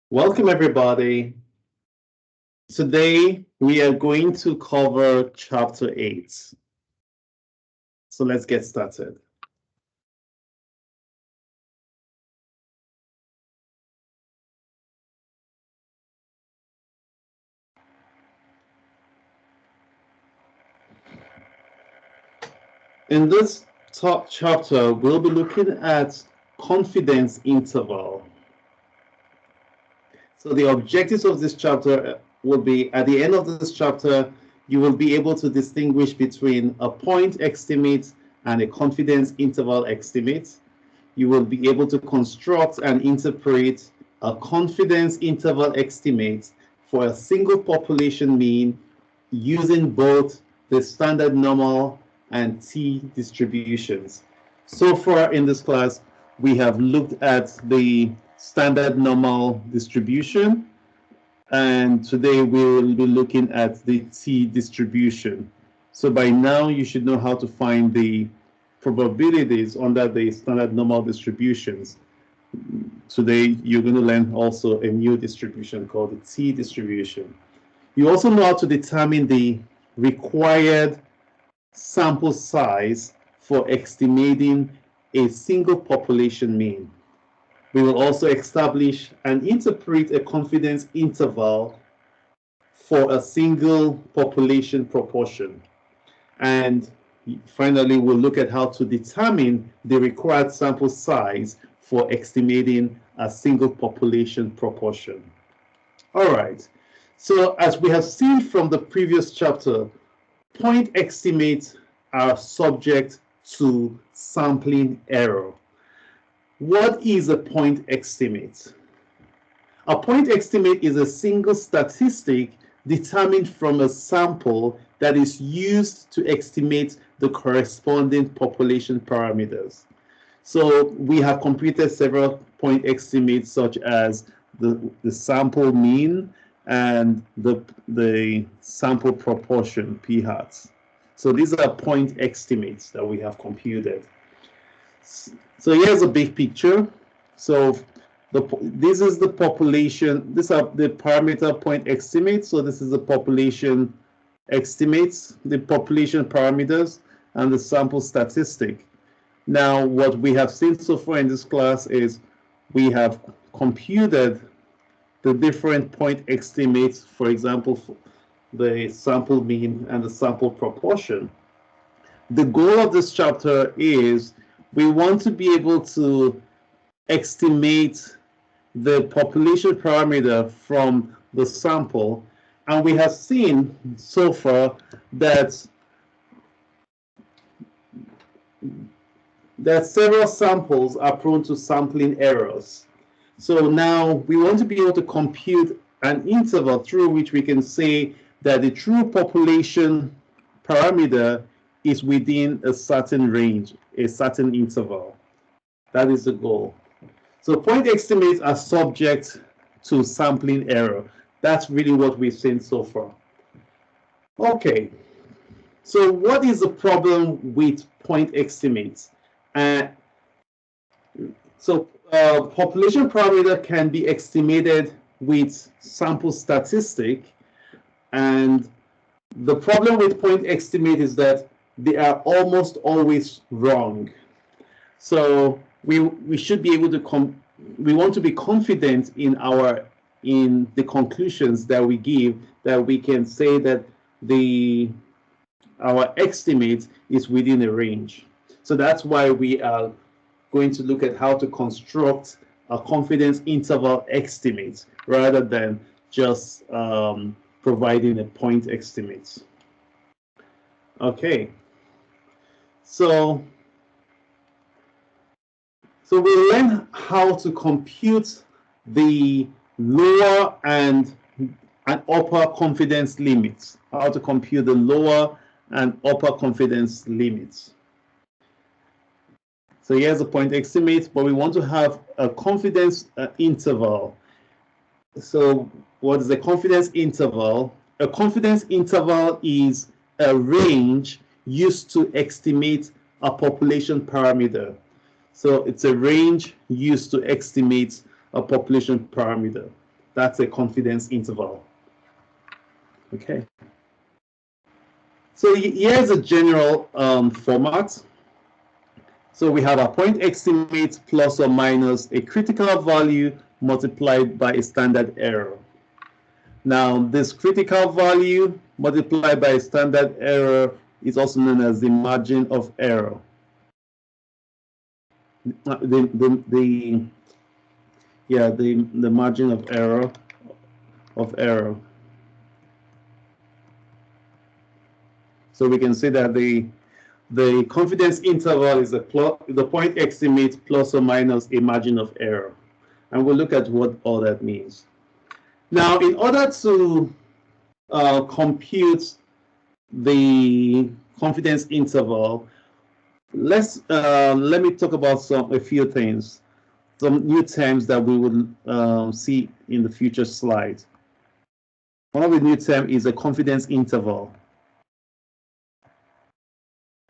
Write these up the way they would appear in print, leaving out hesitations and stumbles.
Welcome, everybody. Today, we are going to cover Chapter 8. So let's get started. In this top chapter, we'll be looking at confidence interval. So the objectives of this chapter will be, at the end of this chapter, you will be able to distinguish between a point estimate and a confidence interval estimate. You will be able to construct and interpret a confidence interval estimate for a single population mean using both the standard normal and t distributions. So far in this class, we have looked at the standard normal distribution, and today we will be looking at the t distribution. So by now you should know how to find the probabilities under the standard normal distributions. Today you're going to learn also a new distribution called the t distribution. You also know how to determine the required sample size for estimating a single population mean. We will also establish and interpret a confidence interval for a single population proportion. And finally, we'll look at how to determine the required sample size for estimating a single population proportion. All right. So as we have seen from the previous chapter, point estimates are subject to sampling error. What is a point estimate? A point estimate is a single statistic determined from a sample that is used to estimate the corresponding population parameters. So we have computed several point estimates such as the sample mean and the sample proportion, p-hat. So these are point estimates that we have computed. So here's a big picture. So this is the population, these are the parameter point estimates. So this is the population estimates, the population parameters, and the sample statistic. Now, what we have seen so far in this class is we have computed the different point estimates, for example, the sample mean and the sample proportion. The goal of this chapter is we want to be able to estimate the population parameter from the sample, and we have seen so far that several samples are prone to sampling errors. So now we want to be able to compute an interval through which we can say that the true population parameter is within a certain range, a certain interval. That is the goal. So point estimates are subject to sampling error. That's really what we've seen so far. Okay, so what is the problem with point estimates? Population parameter can be estimated with sample statistic, and the problem with point estimate is that they are almost always wrong. So we should be able to we want to be confident in the conclusions that we give, that we can say that our estimate is within a range. So that's why we are going to look at how to construct a confidence interval estimate rather than just providing a point estimate. Okay, so we'll learn how to compute the lower and upper confidence limits, how to compute the lower and upper confidence limits. So here's a point estimate, but we want to have a confidence interval. So what is a confidence interval? A confidence interval is a range used to estimate a population parameter. So it's a range used to estimate a population parameter. That's a confidence interval. Okay. So here's a general format. So we have a point estimate plus or minus a critical value multiplied by a standard error. Now, this critical value multiplied by a standard error is also known as the margin of error. The margin of error. So we can say that the confidence interval is the point estimate plus or minus a margin of error. And we'll look at what all that means. Now, in order to compute the confidence interval, let me talk about a few things, some new terms that we would see in the future slides. One of the new terms is a confidence interval,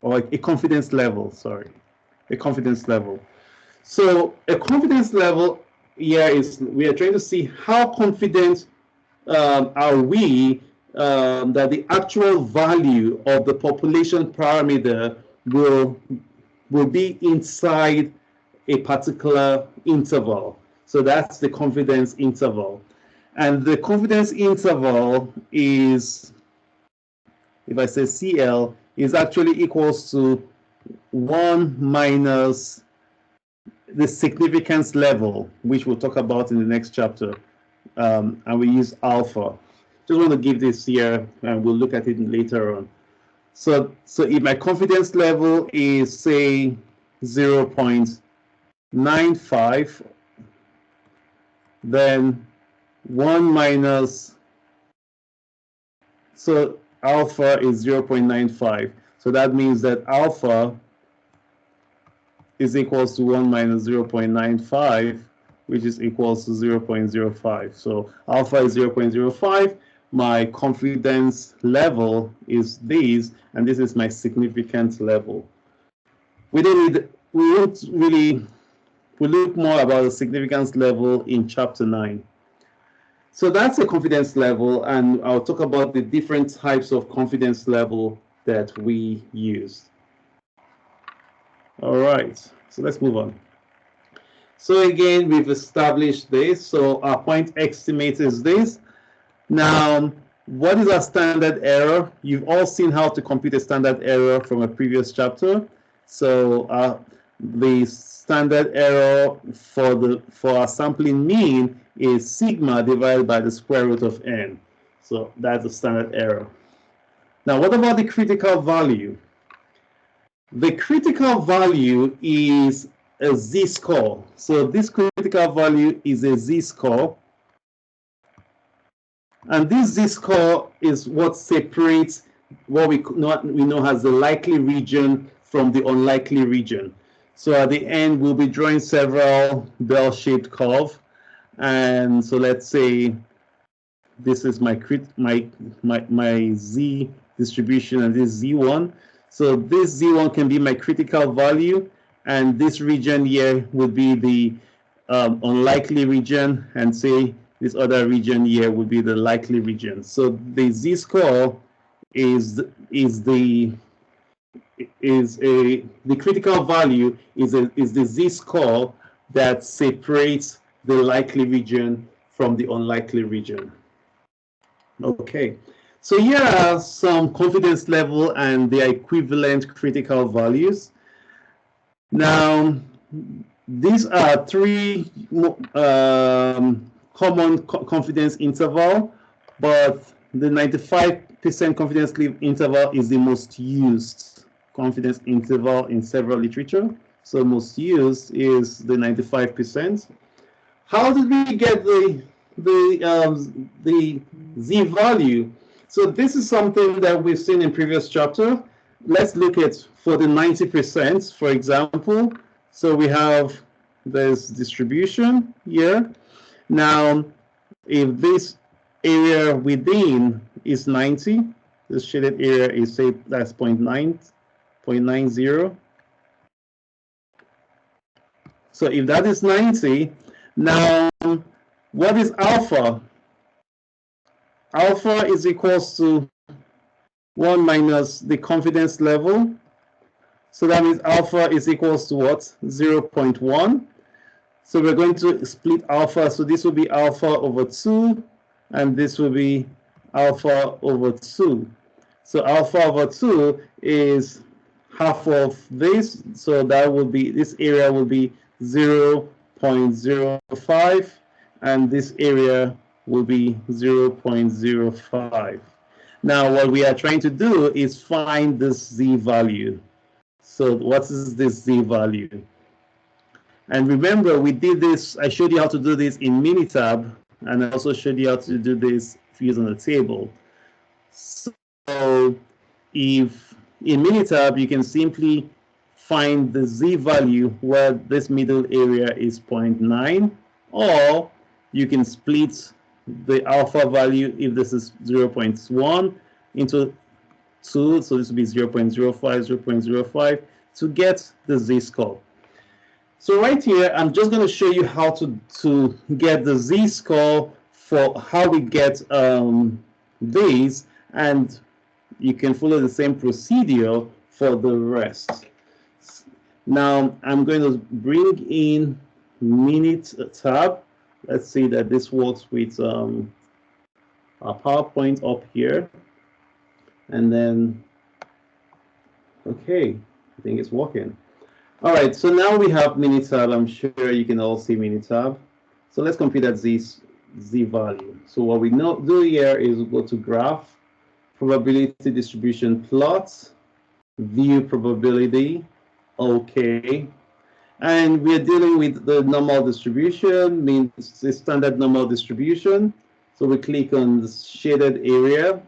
or a confidence level, sorry, a confidence level. So a confidence level here is, we are trying to see how confident are we that the actual value of the population parameter will be inside a particular interval. So that's the confidence interval. And the confidence interval is, if I say CL, is actually equals to 1 minus the significance level, which we'll talk about in the next chapter. And we use alpha. Just want to give this here, and we'll look at it later on. So if my confidence level is, say, 0.95, then 1 minus, so alpha is 0.95. So that means that alpha is equals to 1 minus 0.95, which is equals to 0.05. So alpha is 0.05. My confidence level is this, and this is my significance level. We won't really, we'll look more about the significance level in chapter 9. So that's a confidence level, and I'll talk about the different types of confidence level that we use. All right, so let's move on. So again, we've established this. So our point estimate is this. Now, what is our standard error? You've all seen how to compute a standard error from a previous chapter. So the standard error for our sampling mean is sigma divided by the square root of n. So that's the standard error. Now, what about the critical value? The critical value is a z-score. So this critical value is a z-score. And this z-score is what separates what we know as the likely region from the unlikely region. So at the end, we'll be drawing several bell-shaped curves. And so let's say this is my z distribution, and this z1. So this z1 can be my critical value, and this region here would be the unlikely region, and say this other region here would be the likely region. So the z-score is the critical value is the z-score that separates the likely region from the unlikely region. Okay, so here are some confidence level and their equivalent critical values. Now, these are three common confidence interval, but the 95% confidence interval is the most used confidence interval in several literature. So most used is the 95%. How did we get the z value? So this is something that we've seen in previous chapter. Let's look at for the 90%, for example. So we have this distribution here. Now, if this area within is 90, this shaded area is, say, that's 0.90. So if that is 90, now What is alpha? Alpha is equals to 1 minus the confidence level. So that means alpha is equals to what? 0.1. So we're going to split alpha. So this will be alpha over 2, and this will be alpha over 2. So alpha over 2 is half of this. So that will be, this area will be 0.05, and this area will be 0.05. Now, what we are trying to do is find this z value. So what is this z value? And remember, we did this, I showed you how to do this in Minitab, and I also showed you how to do this using a table. So if in Minitab, you can simply find the z value where this middle area is 0.9, or you can split the alpha value, if this is 0.1, into 2, so this will be 0.05, 0.05, to get the z-score. So right here, I'm just going to show you how to get the z-score for how we get these, and you can follow the same procedure for the rest. Now, I'm going to bring in Minitab. Let's see that this works with our PowerPoint up here. And then, okay, I think it's working. All right, so now we have Minitab. I'm sure you can all see Minitab. So let's compute that z value. So what we do here is we go to graph, probability distribution plot, view probability, okay. And we're dealing with the normal distribution, means the standard normal distribution. So we click on the shaded area.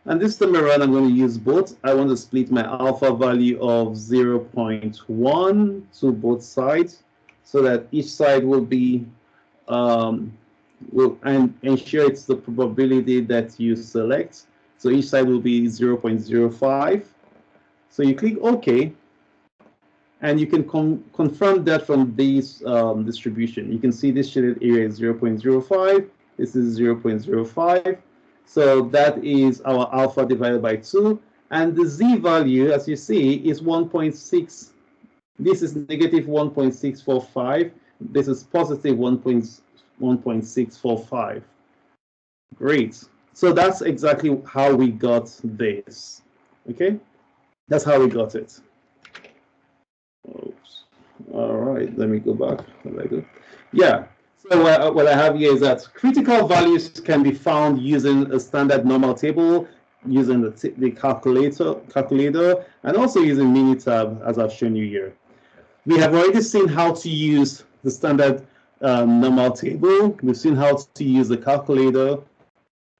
And this time around, I'm going to use both. I want to split my alpha value of 0.1 to both sides, so that each side will be, will ensure it's the probability that you select. So each side will be 0.05. So you click OK. And you can confirm that from this distribution. You can see this shaded area is 0.05. This is 0.05. So that is our alpha divided by 2. And the z value, as you see, is 1.6. This is negative 1.645. This is positive 1.645. Great. So that's exactly how we got this. Okay? That's how we got it. Oops. All right, let me go back. Yeah, so what I have here is that critical values can be found using a standard normal table, using the calculator, and also using Minitab, as I've shown you here. We have already seen how to use the standard normal table. We've seen how to use the calculator.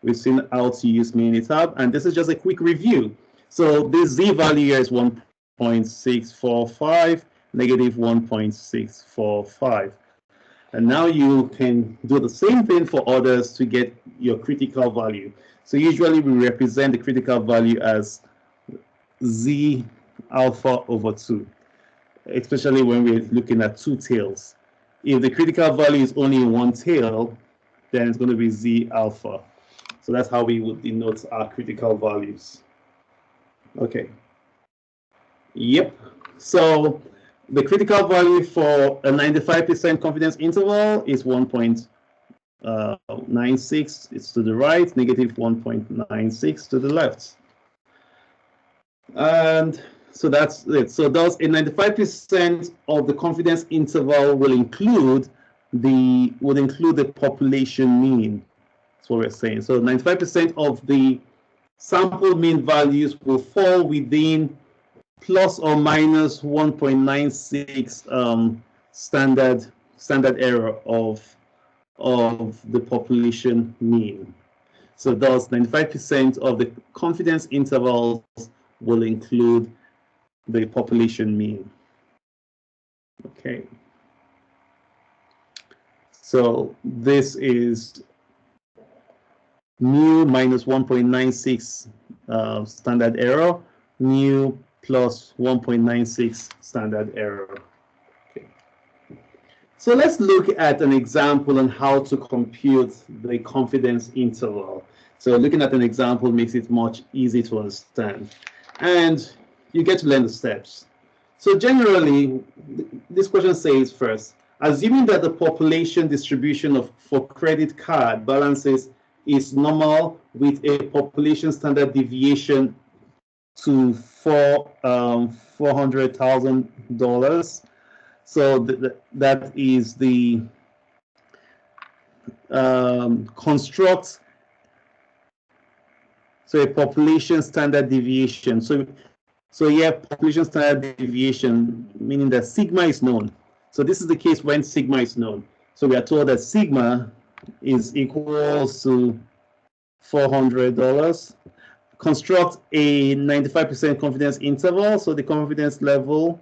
We've seen how to use Minitab, and this is just a quick review. So this z value here is 1.645, negative 1.645. And now you can do the same thing for others to get your critical value. So usually we represent the critical value as z alpha over 2, especially when we're looking at two tails. If the critical value is only one tail, then it's going to be z alpha. So that's how we would denote our critical values. Okay. Yep. So the critical value for a 95% confidence interval is 1.96. It's to the right, negative 1.96 to the left. And so that's it. So thus a 95% of the confidence interval will include the population mean. That's what we're saying. So 95% of the sample mean values will fall within plus or minus 1.96 standard error of the population mean. So thus 95% of the confidence intervals will include the population mean. Okay. So this is mu minus 1.96 standard error, mu plus 1.96 standard error. Okay. So let's look at an example on how to compute the confidence interval. So looking at an example makes it much easier to understand. And you get to learn the steps. So generally, this question says first, assuming that the population distribution for credit card balances is normal with a population standard deviation to $400,000. So that is the construct. So a population standard deviation. So yeah, population standard deviation, meaning that sigma is known. So this is the case when sigma is known. So we are told that sigma is equals to $400. Construct a 95% confidence interval. So the confidence level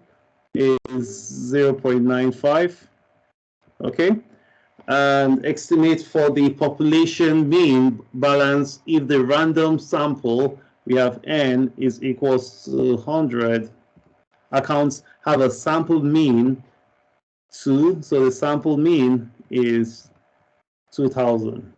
is 0.95. Okay. And estimate for the population mean balance if the random sample we have n is equals to 100. Accounts have a sample mean 2, so the sample mean is 2000.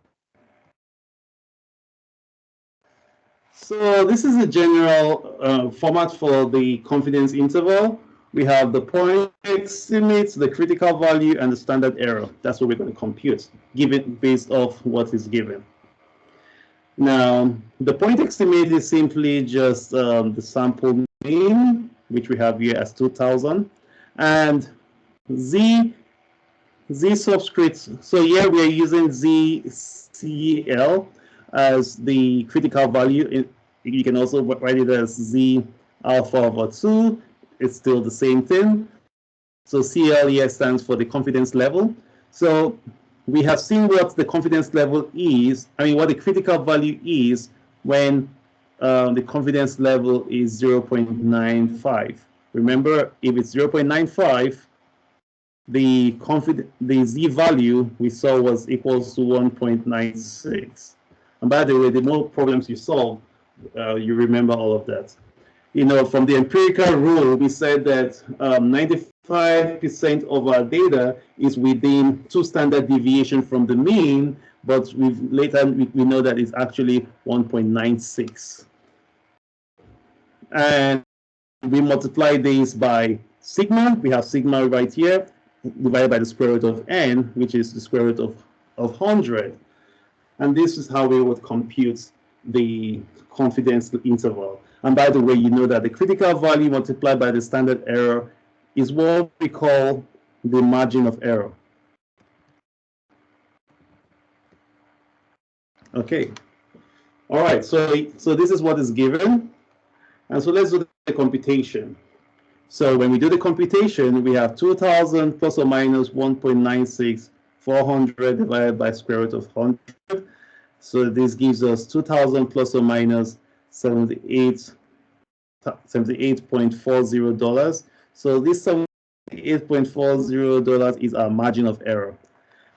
So this is the general format for the confidence interval. We have the point estimate, the critical value, and the standard error. That's what we're going to compute, given based off what is given. Now, the point estimate is simply just the sample mean, which we have here as 2000, and z subscript. So here we are using ZCL as the critical value. You can also write it as Z alpha over 2. It's still the same thing. So CL here stands for the confidence level. So we have seen what the confidence level is, what the critical value is when the confidence level is 0.95. Remember, if it's 0.95, the Z value we saw was equals to 1.96. And by the way, the more problems you solve, you remember all of that. From the empirical rule, we said that 95% of our data is within 2 standard deviation from the mean, but we know that it's actually 1.96. And we multiply this by sigma. We have sigma right here, divided by the square root of n, which is the square root of 100. And this is how we would compute the confidence interval. And by the way, you know that the critical value multiplied by the standard error is what we call the margin of error. Okay. All right. So this is what is given. And so let's do the computation. So when we do the computation, we have 2000 plus or minus 1.96, 400 divided by square root of 100. So this gives us 2000 plus or minus $78.40. So this $78.40 is our margin of error.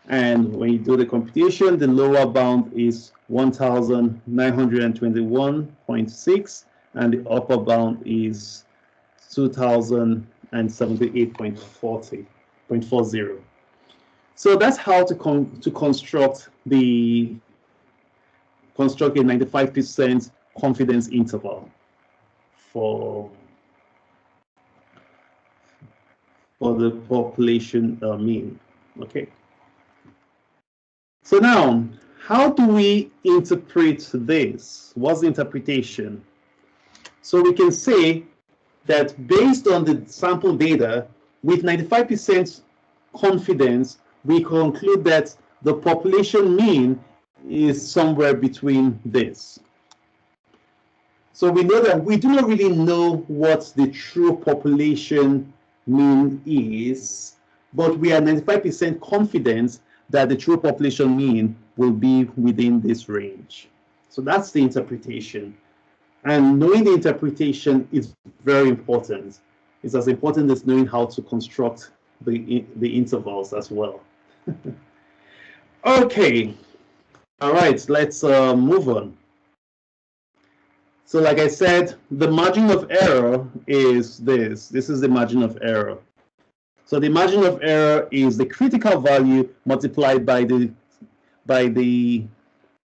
And when you do the computation, the lower bound is 1921.6, and the upper bound is 2078.40. So that's how to construct a 95% confidence interval for the population mean. Okay. So now, how do we interpret this? What's the interpretation? So we can say that based on the sample data, with 95% confidence, we conclude that the population mean is somewhere between this. So we know that we do not really know what the true population mean is, but we are 95% confident that the true population mean will be within this range. So that's the interpretation. And knowing the interpretation is very important. It's as important as knowing how to construct the intervals as well. Okay. All right, let's move on. So like I said, the margin of error is this. This is the margin of error. So the margin of error is the critical value multiplied by the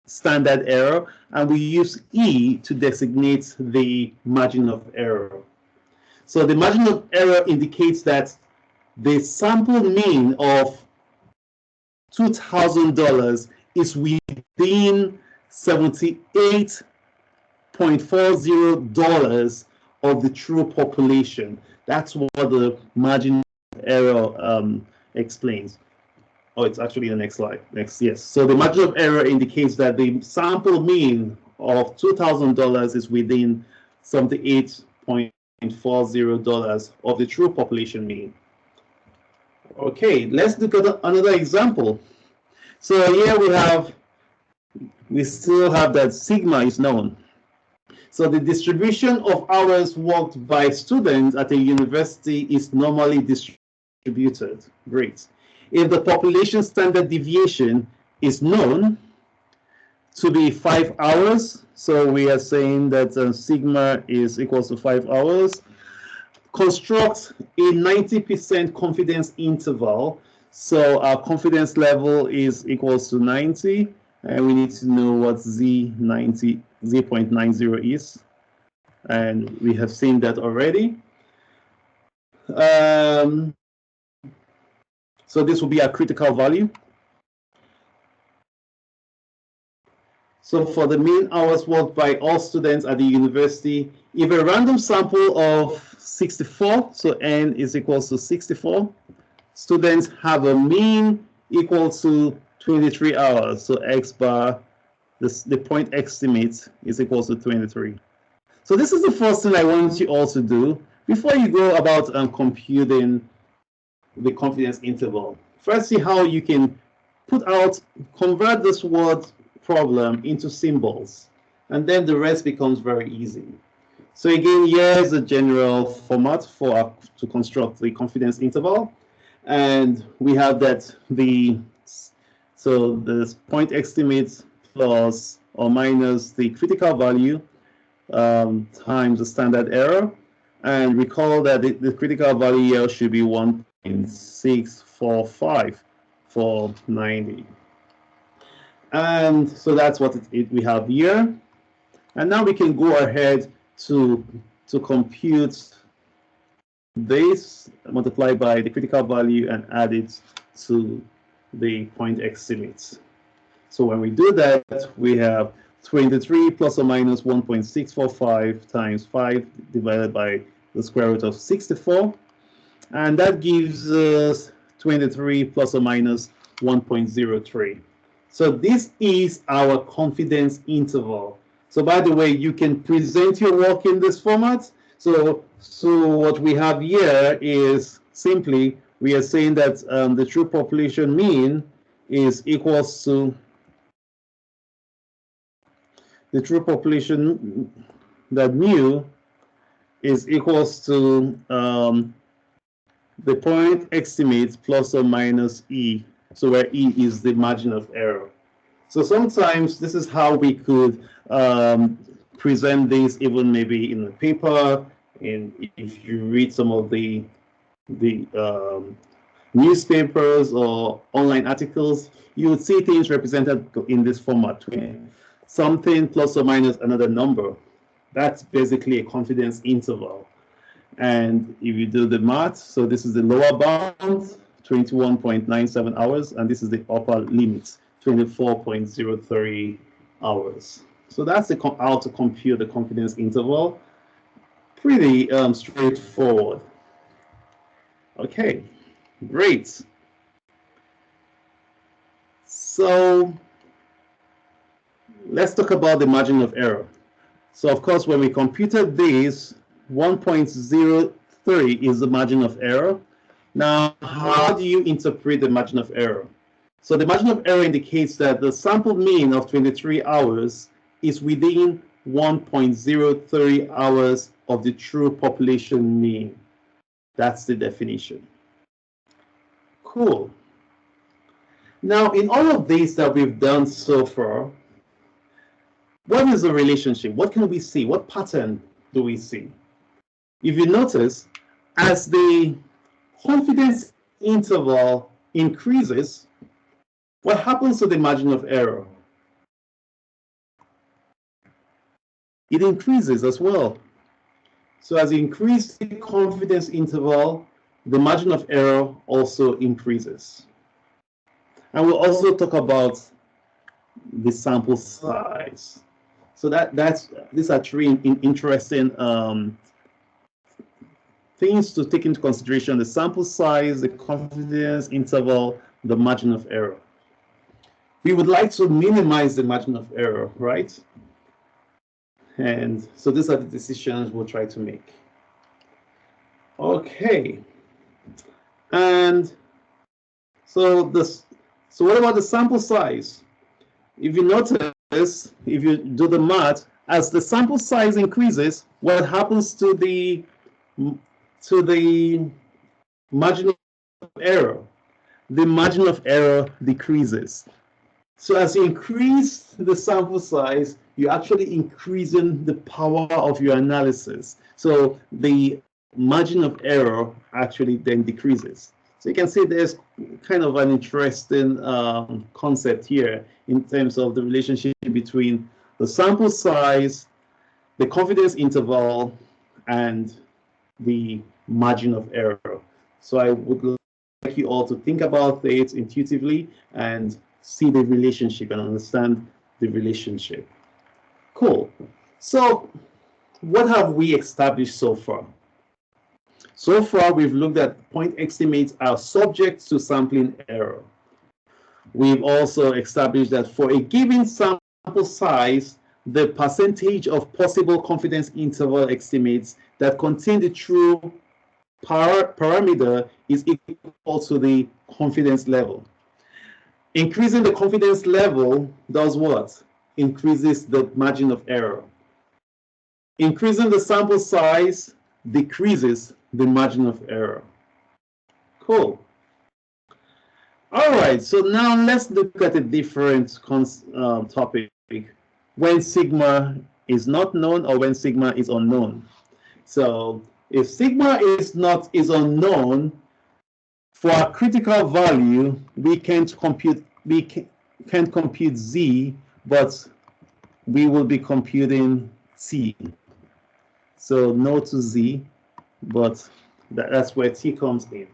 standard error, and we use E to designate the margin of error. So the margin of error indicates that the sample mean of $2,000 is within $78.40 of the true population. That's what the margin of error explains. Oh, it's actually the next slide. Next, yes. So the margin of error indicates that the sample mean of $2,000 is within $78.40 of the true population mean. Okay, let's look at another example. So here we still have that sigma is known. So the distribution of hours worked by students at a university is normally distributed. Great. If the population standard deviation is known to be 5 hours, so we are saying that sigma is equal to 5 hours, construct a 90% confidence interval. So our confidence level is equals to 90, and we need to know what Z90, Z.90 is. And we have seen that already. So this will be our critical value. So for the mean hours worked by all students at the university, if a random sample of 64, so N is equals to 64, students have a mean equal to 23 hours. So X bar, the point estimate is equal to 23. So this is the first thing I want you all to do before you go about computing the confidence interval. First, see how you can convert this word problem into symbols, and then the rest becomes very easy. So again, here's a general format to construct the confidence interval, and we have that the point estimate plus or minus the critical value times the standard error, and recall that the critical value here should be 1.645 for 90. And so that's what we have here. And now we can go ahead to compute this, multiply by the critical value and add it to the point estimate. So when we do that, we have 23 plus or minus 1.645 times 5 divided by the square root of 64. And that gives us 23 plus or minus 1.03. So this is our confidence interval. So by the way, you can present your work in this format. So what we have here is simply, we are saying that the true population mean is equals to the true population, that mu is equals to the point estimate plus or minus E. So where E is the margin of error. So sometimes this is how we could present this, even maybe in the paper. And if you read some of the newspapers or online articles, you would see things represented in this format. Something plus or minus another number. That's basically a confidence interval. And if you do the math, so this is the lower bound, 21.97 hours, and this is the upper limit, 24.03 hours. So that's how to compute the confidence interval. Pretty straightforward. Okay, great. So let's talk about the margin of error. So of course, when we computed this, 1.03 is the margin of error. Now, how do you interpret the margin of error? So the margin of error indicates that the sample mean of 23 hours is within 1.03 hours of the true population mean. That's the definition. Cool. Now, in all of this that we've done so far, what is the relationship? What can we see? What pattern do we see? If you notice, as the confidence interval increases, what happens to the margin of error? It increases as well. So as you increase the confidence interval, the margin of error also increases. And we'll also talk about the sample size. So these are three interesting things to take into consideration: the sample size, the confidence interval, the margin of error. We would like to minimize the margin of error, right? And so these are the decisions we'll try to make. Okay. And so what about the sample size? If you notice, if you do the math, as the sample size increases, what happens to the margin of error? The margin of error decreases. So as you increase the sample size, you're actually increasing the power of your analysis. So the margin of error actually then decreases. So you can see there's kind of an interesting concept here in terms of the relationship between the sample size, the confidence interval, and the margin of error. So I would like you all to think about it intuitively and see the relationship and understand the relationship. Cool. So what have we established so far? So far, we've looked at point estimates are subject to sampling error. We've also established that for a given sample size, the percentage of possible confidence interval estimates that contain the true parameter is equal to the confidence level. Increasing the confidence level does what? Increases the margin of error. Increasing the sample size decreases the margin of error. Cool. All right, so now let's look at a different topic. When sigma is not known or when sigma is unknown. So if sigma is unknown, for a critical value, we can't compute z, but we will be computing t. So no to z, but that's where t comes in.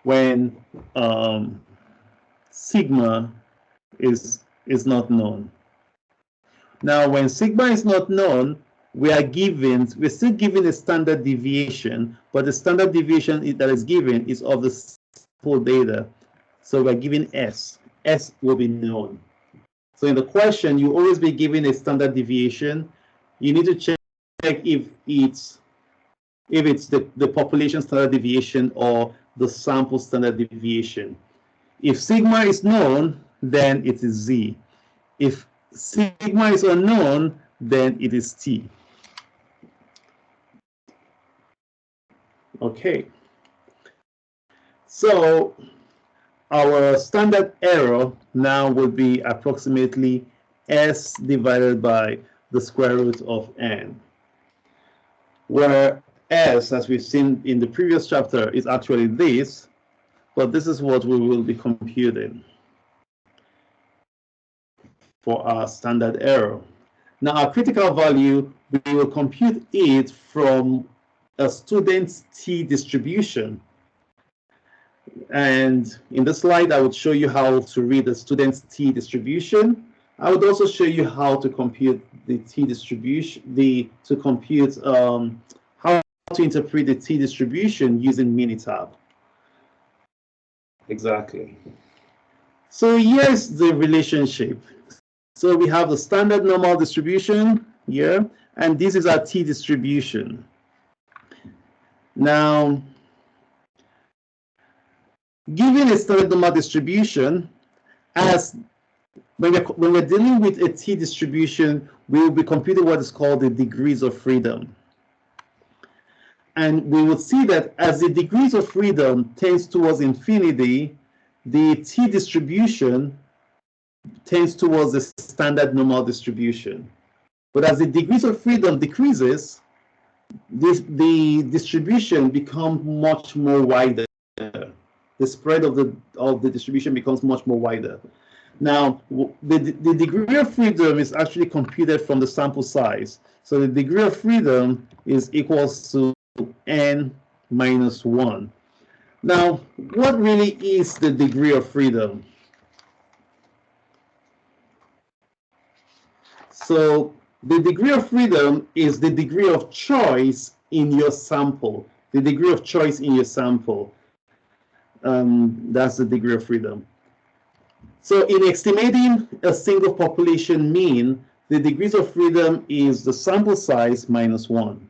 When sigma is not known. Now, when sigma is not known, we're still given a standard deviation, but the standard deviation that is given is of the sample data. So we're given S. S will be known. So in the question, you always be given a standard deviation. You need to check if it's the population standard deviation or the sample standard deviation. If sigma is known, then it is z. If sigma is unknown, then it is t. Okay. So our standard error now would be approximately S divided by the square root of n, where S, as we've seen in the previous chapter, is actually this, but this is what we will be computing for our standard error. Now, our critical value, we will compute it from a student's t distribution. And in the slide, I would show you how to read the student's t distribution. I would also show you how to compute the t distribution, how to interpret the t distribution using Minitab. Exactly. So here's the relationship. So we have the standard normal distribution here, and this is our t distribution. Now, given a standard normal distribution, when we're dealing with a t distribution, we will be computing what is called the degrees of freedom. And we will see that as the degrees of freedom tends towards infinity, the t distribution tends towards the standard normal distribution. But as the degrees of freedom decreases, the distribution becomes much more wider. The spread of the distribution becomes much more wider. Now, the degree of freedom is actually computed from the sample size. So the degree of freedom is equals to n minus 1. Now, what really is the degree of freedom? So the degree of freedom is the degree of choice in your sample. The degree of choice in your sample. That's the degree of freedom. So in estimating a single population mean, the degrees of freedom is the sample size minus 1.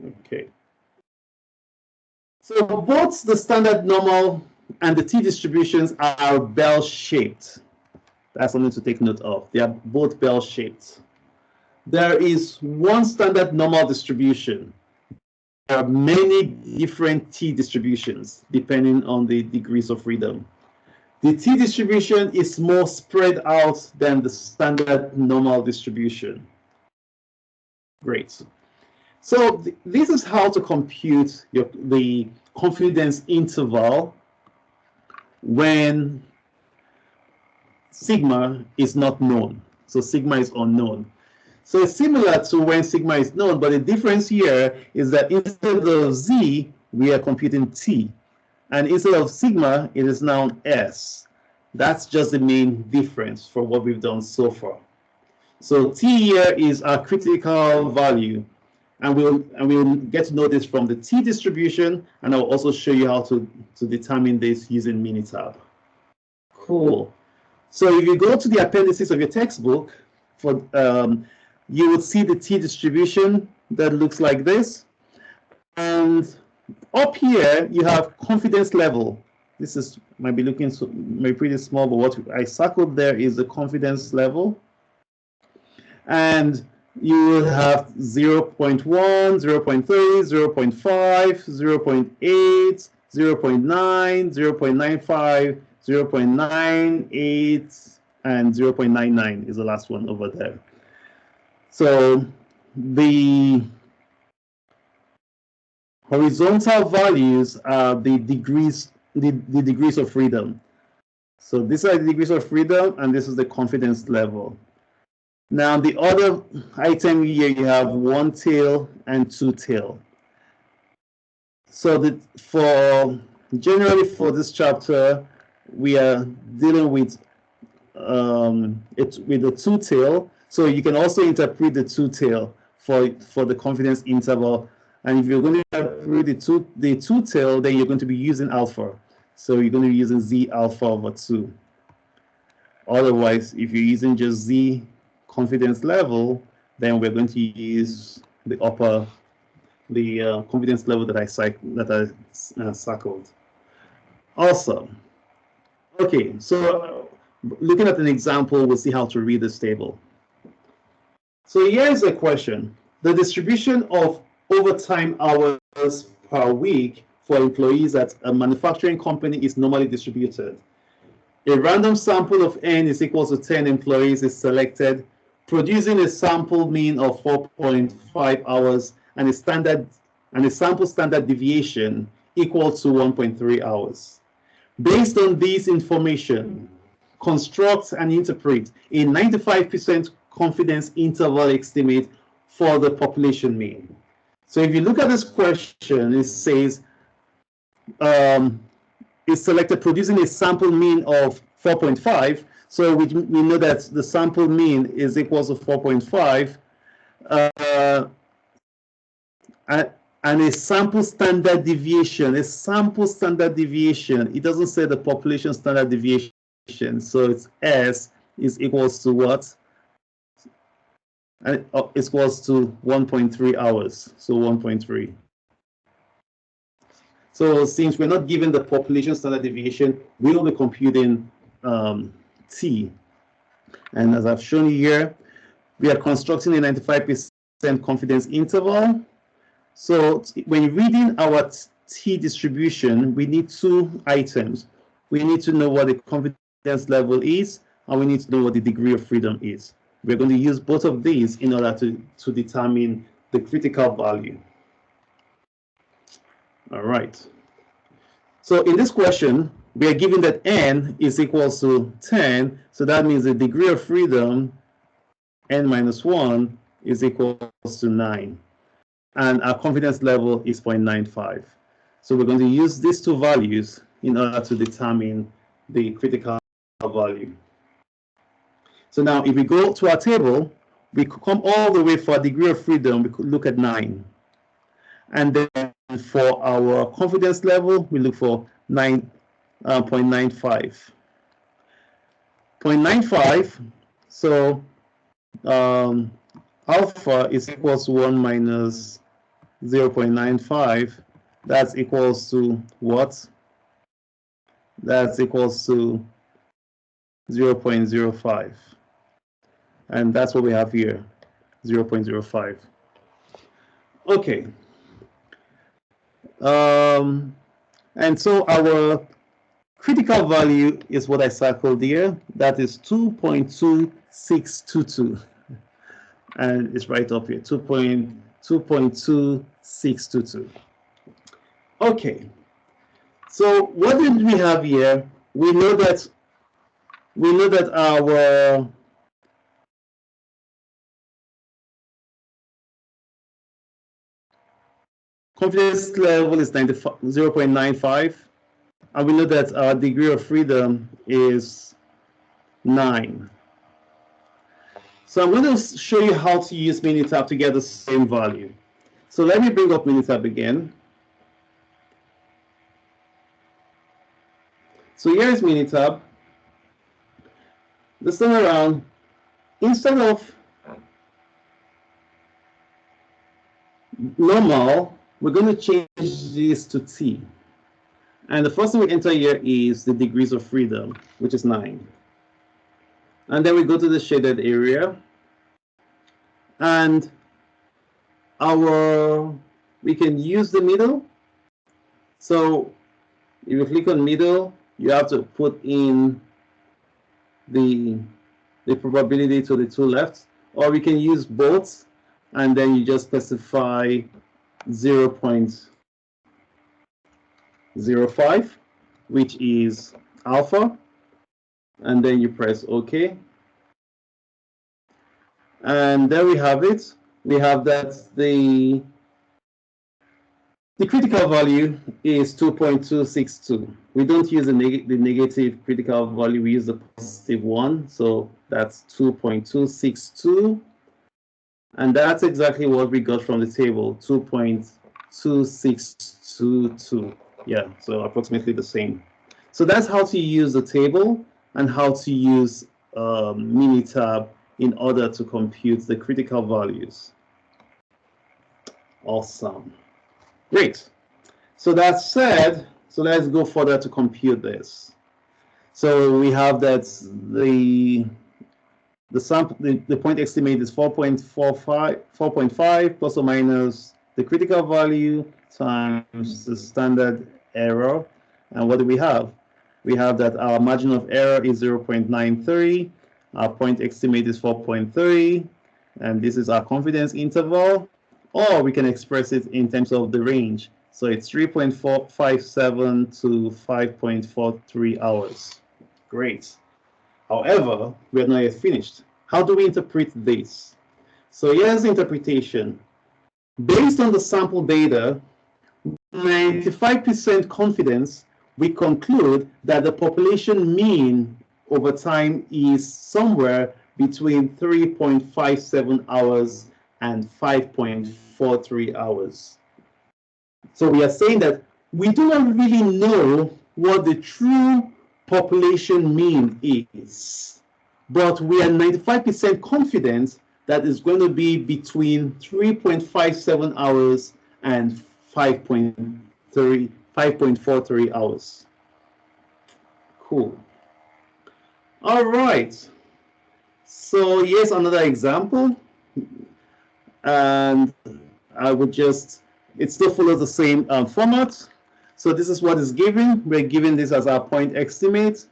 Okay. So both the standard normal and the t-distributions are bell-shaped. That's something to take note of. They are both bell-shaped. There is one standard normal distribution. There are many different t-distributions depending on the degrees of freedom. The t-distribution is more spread out than the standard normal distribution. Great. So this is how to compute the confidence interval when sigma is not known. So sigma is unknown. So it's similar to when sigma is known, but the difference here is that instead of z, we are computing t. And instead of sigma, it is now s. That's just the main difference for what we've done so far. So t here is our critical value. And we'll get to know this from the t-distribution, and I'll also show you how to determine this using Minitab. Cool. So if you go to the appendices of your textbook, you would see the t-distribution that looks like this. And up here, you have confidence level. This might be looking maybe pretty small, but what I circled there is the confidence level. And you will have 0.1, 0.3, 0.5, 0.8, 0.9, 0.95, 0.98, and 0.99 is the last one over there. So the horizontal values are the degrees of freedom. So these are the degrees of freedom, and this is the confidence level. Now, the other item here, you have one tail and two tail. So generally for this chapter, we are dealing with the two tail. So you can also interpret the two tail for the confidence interval. And if you're going to interpret the two tail, then you're going to be using alpha. So you're going to be using z alpha over 2. Otherwise, if you're using just z confidence level, then we're going to use the confidence level that I circled. Awesome. Okay, so looking at an example, we'll see how to read this table. So here's a question. The distribution of overtime hours per week for employees at a manufacturing company is normally distributed. A random sample of n is equal to 10 employees is selected, producing a sample mean of 4.5 hours and a sample standard deviation equal to 1.3 hours. Based on this information, construct and interpret a 95% confidence interval estimate for the population mean. So if you look at this question, it says it's selected producing a sample mean of 4.5. So we know that the sample mean is equal to 4.5, and a sample standard deviation. It doesn't say the population standard deviation. So it's S is equals to what? And it's equals to 1.3 hours. So 1.3. So since we're not given the population standard deviation, we'll be computing T. And as I've shown you here, we are constructing a 95% confidence interval. So when reading our T distribution, we need two items. We need to know what the confidence level is, and we need to know what the degree of freedom is. We're going to use both of these in order to determine the critical value. All right. So in this question, we are given that n is equals to 10. So that means the degree of freedom, n minus 1, is equals to 9. And our confidence level is 0.95. So we're going to use these two values in order to determine the critical value. So now if we go to our table, we could come all the way for a degree of freedom, we could look at 9. And then for our confidence level, we look for 0.95. 0.95, so alpha is equals to 1 minus 0.95. That's equals to what? That's equals to 0.05. And that's what we have here, 0.05. Okay. And so our critical value is what I circled here. That is 2.2622. And it's right up here, 2.2622. Okay. So what did we have here? We know that our confidence level is 0.95, and we know that our degree of freedom is 9. So I'm going to show you how to use Minitab to get the same value. So let me bring up Minitab again. So here is Minitab. This time around, instead of normal, we're going to change this to T. And the first thing we enter here is the degrees of freedom, which is 9. And then we go to the shaded area. And we can use the middle. So if you click on middle, you have to put in the probability to the two left, or we can use both, and then you just specify 0.05, which is alpha, and then you press OK. And there we have it. We have that the critical value is 2.262. We don't use the negative critical value, we use the positive one. So that's 2.262. And that's exactly what we got from the table, 2.2622. Yeah, so approximately the same. So that's how to use the table and how to use Minitab in order to compute the critical values. Awesome. Great. So that said, so let's go further to compute this. So we have that the sample, the point estimate is 4.5 plus or minus the critical value times the standard error. And what do we have? We have that our margin of error is 0.93. Our point estimate is 4.3. And this is our confidence interval. Or we can express it in terms of the range. So it's 3.457 to 5.43 hours. Great. However, we are not yet finished. How do we interpret this? So here's the interpretation. Based on the sample data, 95% confidence, we conclude that the population mean over time is somewhere between 3.57 hours and 5.43 hours. So we are saying that we do not really know what the true population mean is, but we are 95% confident that it's going to be between 3.57 hours and 5.43 hours. Cool. All right. So here's another example. And I would just, it still follows the same format. So this is what is given. We're given this as our point estimate.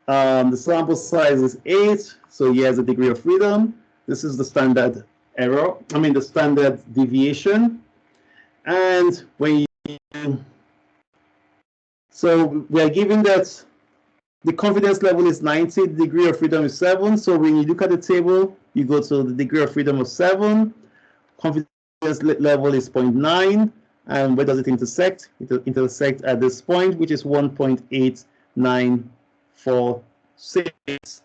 The sample size is 8. So here's the degree of freedom. This is the standard error, the standard deviation. And when you So we are given that the confidence level is 90, the degree of freedom is 7. So when you look at the table, you go to the degree of freedom of 7, confidence level is 0.9, and where does it intersect? It intersects at this point, which is 1.8946.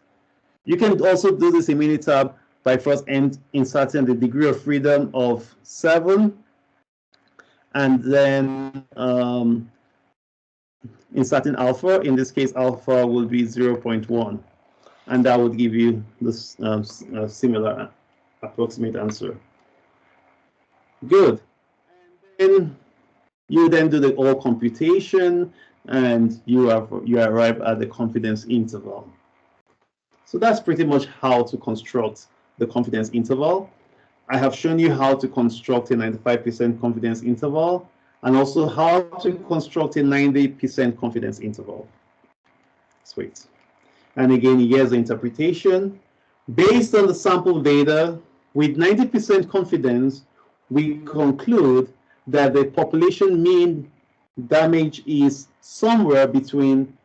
You can also do this in Minitab by first inserting the degree of freedom of 7, and then inserting alpha. In this case, alpha will be 0.1, and that would give you this similar approximate answer. Good. And then you then do the all computation, and you arrive at the confidence interval. So that's pretty much how to construct the confidence interval. I have shown you how to construct a 95% confidence interval, and also how to construct a 90% confidence interval. Sweet. And again, here's the interpretation. Based on the sample data, with 90% confidence, we conclude that the population mean damage is somewhere between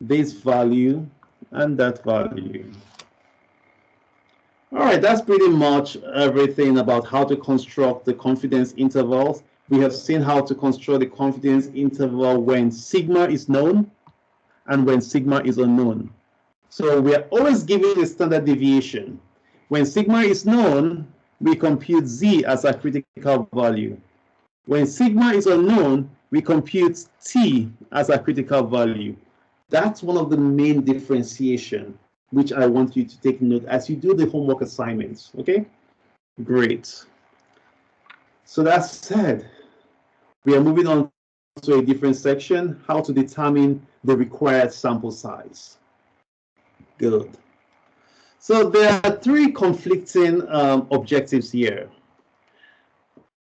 this value and that value. All right, that's pretty much everything about how to construct the confidence intervals. We have seen how to construct the confidence interval when sigma is known and when sigma is unknown. So we are always given a standard deviation. When sigma is known, we compute z as a critical value. When sigma is unknown, we compute t as a critical value. That's one of the main differentiation, which I want you to take note as you do the homework assignments, okay? Great. So that said, we are moving on to a different section, how to determine the required sample size. Good. So there are three conflicting objectives here.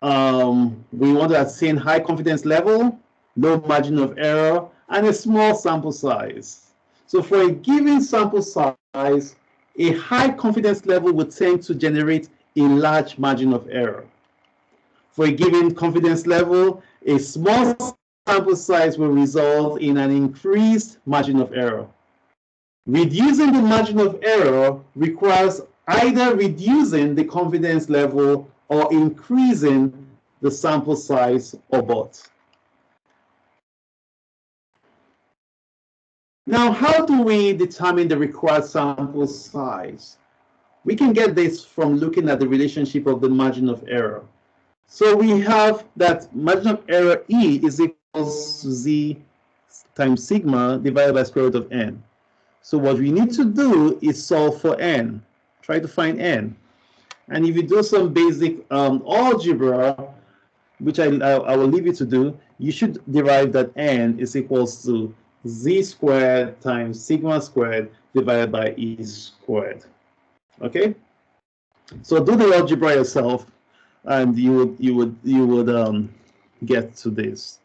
We want to attain high confidence level, low margin of error, and a small sample size. So for a given sample size, a high confidence level would tend to generate a large margin of error. For a given confidence level, a small sample size will result in an increased margin of error. Reducing the margin of error requires either reducing the confidence level or increasing the sample size or both. Now, how do we determine the required sample size? We can get this from looking at the relationship of the margin of error. So we have that margin of error E is equals to Z times sigma divided by square root of n. So what we need to do is solve for n. Try to find n. And if you do some basic algebra, which I will leave you to do, you should derive that n is equals to z squared times sigma squared divided by e squared. Okay? So do the algebra yourself, and you would get to this.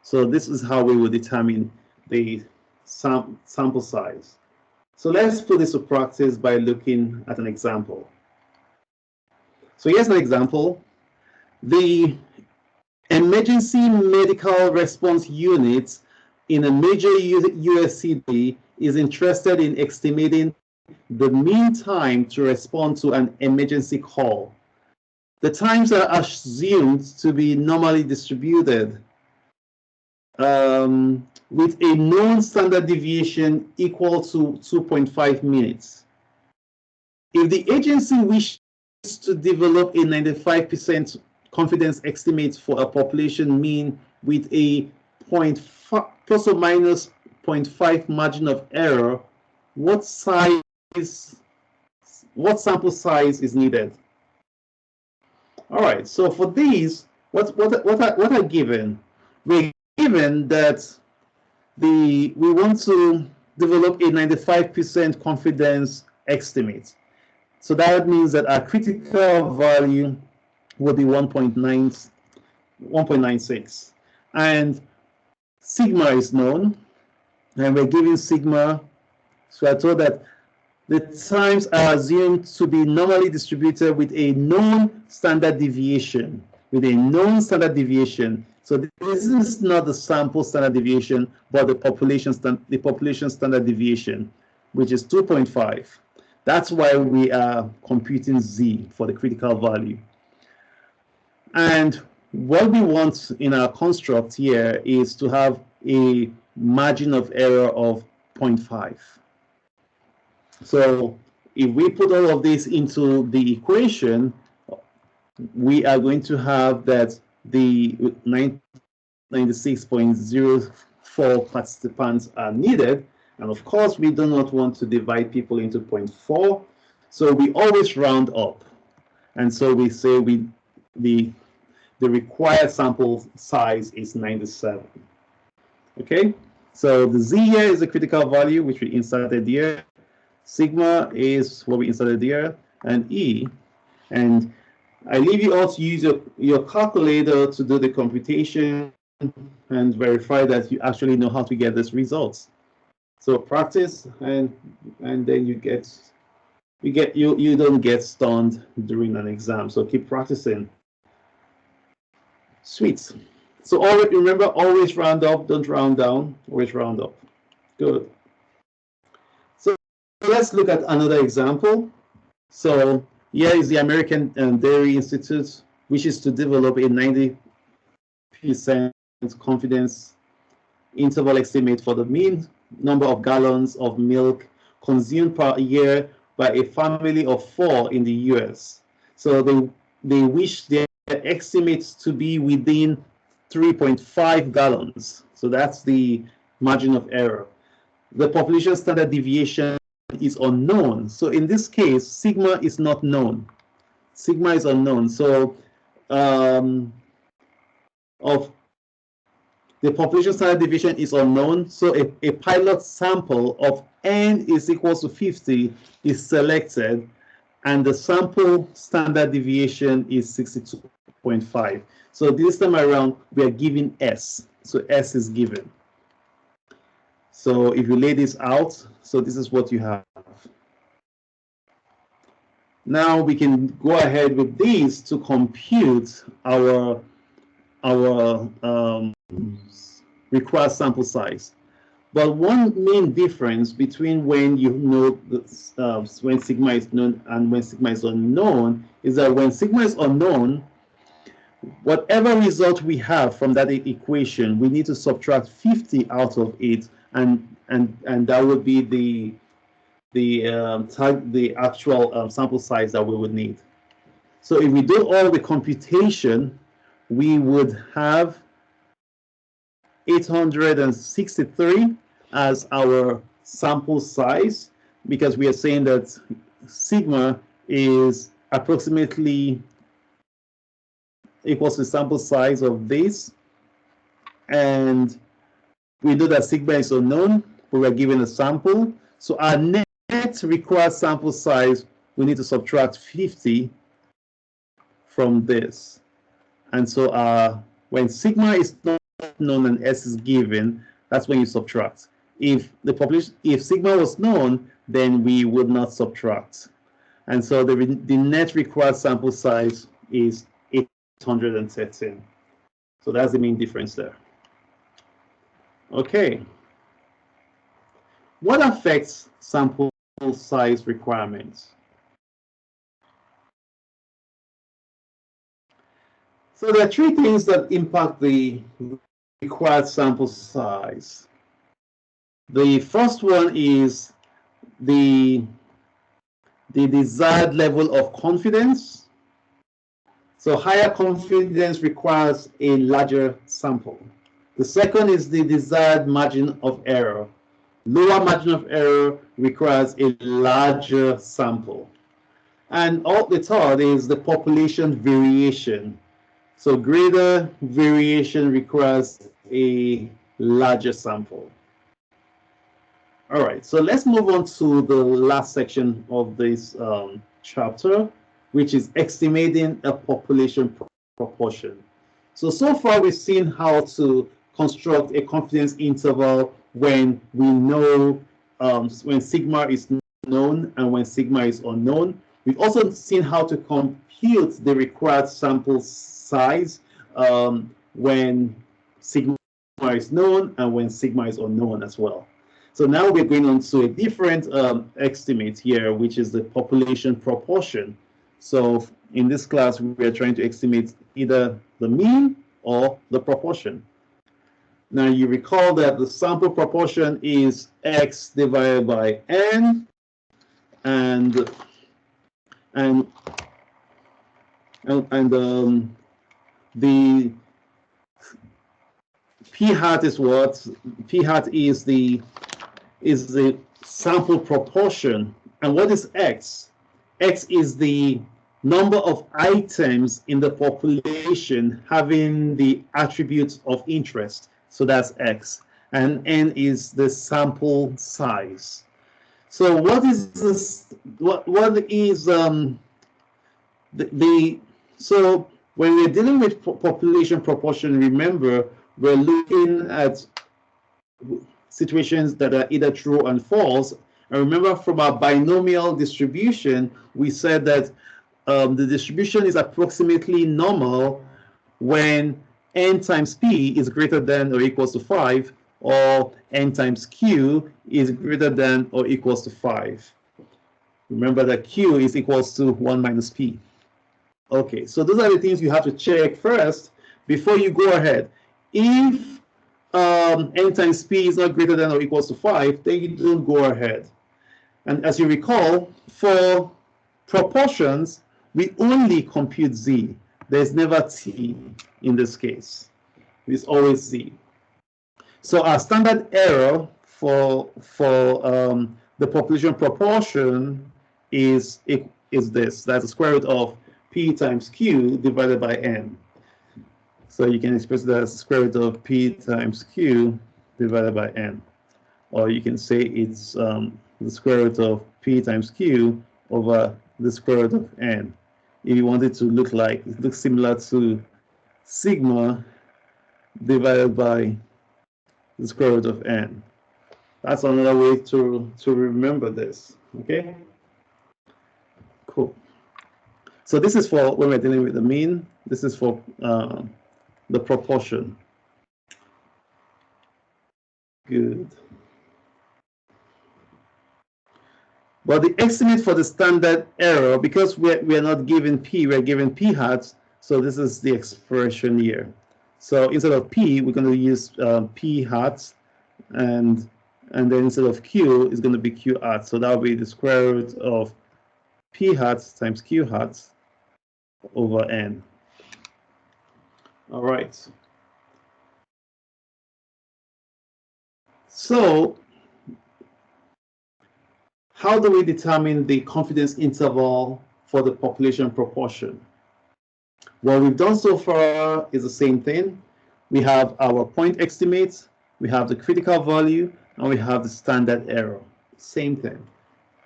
So this is how we would determine the sample size. So let's put this to practice by looking at an example. So here's an example. The emergency medical response unit in a major US city is interested in estimating the mean time to respond to an emergency call. The times are assumed to be normally distributed with a known standard deviation equal to 2.5 minutes. If the agency wishes to develop a 95% confidence estimate for a population mean with a plus or minus 0.5 margin of error, what sample size is needed? All right, so for these, what are given? We're given that we want to develop a 95% confidence estimate. So that means that our critical value will be 1.96. And sigma is known, and we're giving sigma. So I told that the times are assumed to be normally distributed with a known standard deviation. With a known standard deviation, So this is not the sample standard deviation, but the population standard deviation, which is 2.5. That's why we are computing Z for the critical value. And what we want in our construct here is to have a margin of error of 0.5. So if we put all of this into the equation, we are going to have that the 96.04 participants are needed. And of course, we do not want to divide people into 0.4. So we always round up. And so we say the required sample size is 97. Okay, so the Z here is the critical value, which we inserted here. Sigma is what we inserted here, and E. And I leave you all to use your calculator to do the computation and verify that you actually know how to get these results. So practice, and then you don't get stunned during an exam. So keep practicing. Sweet. So always remember, always round up, don't round down, always round up. Good. So let's look at another example. So here is the American Dairy Institute, which is to develop a 90% confidence interval estimate for the mean number of gallons of milk consumed per year by a family of 4 in the US. So they wish their estimates to be within 3.5 gallons. So that's the margin of error. The population standard deviation is unknown. So in this case, sigma is not known. Sigma is unknown. So of the population standard deviation is unknown. So a pilot sample of n is equal to 50 is selected, and the sample standard deviation is 62.5. So this time around, we are given S. So S is given. So if you lay this out, so this is what you have. Now we can go ahead with these to compute our required sample size. But one main difference between when you know when sigma is known and when sigma is unknown is that when sigma is unknown, whatever result we have from that equation, we need to subtract 50 out of it, and that would be the actual sample size that we would need. So if we do all the computation, we would have 863 as our sample size, because we are saying that sigma is approximately equals to sample size of this, and we know that sigma is unknown, but we're given a sample. So our net required sample size, we need to subtract 50 from this. And so when sigma is not known and S is given, that's when you subtract. If sigma was known, then we would not subtract. And so the net required sample size is 813. So that's the main difference there. Okay. What affects sample size requirements? So there are 3 things that impact the required sample size. The first one is the desired level of confidence. So higher confidence requires a larger sample. The second is the desired margin of error. Lower margin of error requires a larger sample. And the third is the population variation. So greater variation requires a larger sample. All right, so let's move on to the last section of this chapter, which is estimating a population proportion. So far we've seen how to construct a confidence interval when we know when sigma is known and when sigma is unknown. We've also seen how to compute the required sample size when sigma is known and when sigma is unknown as well. So now we're going on to a different estimate here, which is the population proportion. So in this class, we are trying to estimate either the mean or the proportion. Now you recall that the sample proportion is x divided by n, and the p hat is what? P hat is the sample proportion. And what is x? X is the number of items in the population having the attributes of interest. So that's x. And n is the sample size. So what is this? What is so when we're dealing with population proportion, remember we're looking at situations that are either true and false. And remember from our binomial distribution, we said that the distribution is approximately normal when n times p is greater than or equals to 5, or n times q is greater than or equals to 5. Remember that q is equals to 1 minus p. Okay, so those are the things you have to check first before you go ahead. If n times p is not greater than or equals to 5, then you don't go ahead. And as you recall, for proportions, we only compute z. There's never t in this case. It's always z. So our standard error for the population proportion is this. That's the square root of p times q divided by n. So you can express that as the square root of p times q divided by n. Or you can say it's the square root of p times q over the square root of n. If you want it to look similar to sigma divided by the square root of n. That's another way to remember this. Okay? Cool. So this is for when we're dealing with the mean. This is for the proportion. Good. But the estimate for the standard error, because we are not given p, we're given p hat, so this is the expression here. So instead of p, we're going to use p hat, and then instead of q, it's going to be q hat. So that will be the square root of p hat times q hat over n. All right. So how do we determine the confidence interval for the population proportion? What we've done so far is the same thing. We have our point estimate, we have the critical value, and we have the standard error. Same thing.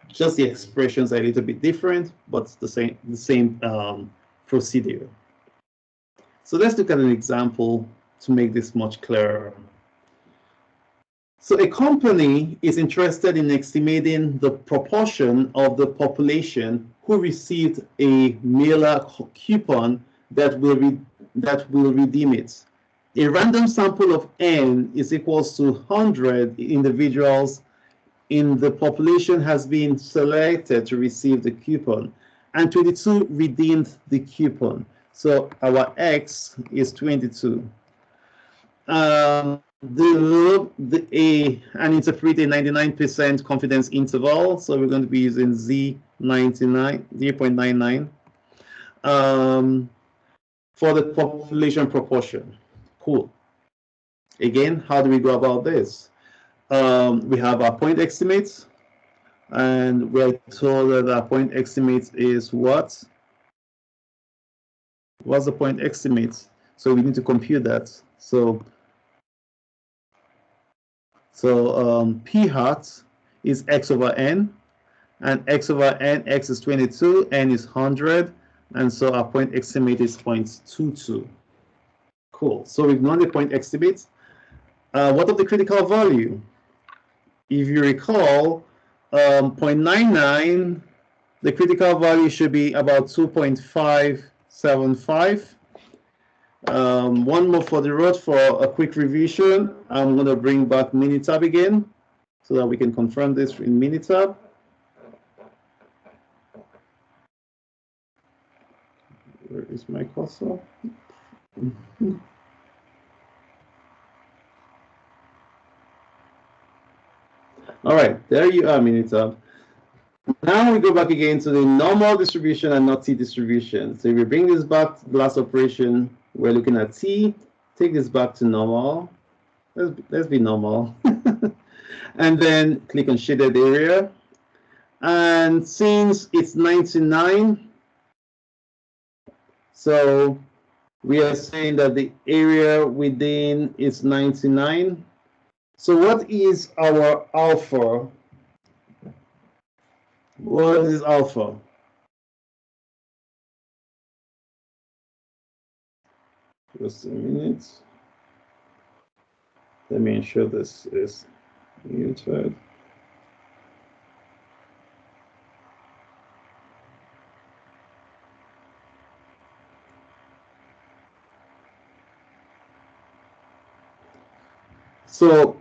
Just the expressions are a little bit different, but the same procedure. So let's look at an example to make this much clearer. So a company is interested in estimating the proportion of the population who received a mailer coupon that will redeem it. A random sample of n is equals to 100 individuals in the population has been selected to receive the coupon, and 22 redeemed the coupon. So our x is 22. And interpret a 99% confidence interval. So we're going to be using Z99, 0.99 for the population proportion. Cool. Again, how do we go about this? We have our point estimates, and we're told that our point estimate is what? What's the point estimate? So we need to compute that. So p hat is x over n, and x over n, x is 22, n is 100, and so our point estimate is 0.22. Cool. So we've known the point estimate. What of the critical value? If you recall, 0.99, the critical value should be about 2.575. One more for the road for a quick revision. I'm going to bring back Minitab again so that we can confirm this in Minitab. Where is my cursor? All right, there you are, Minitab. Now we go back again to the normal distribution and not T distribution. So if we bring this back to the last operation, we're looking at T. Take this back to normal. Let's be normal. And then click on shaded area. And since it's 99, so we are saying that the area within is 99. So what is our alpha? What is alpha? Just a minute. Let me ensure this is muted. So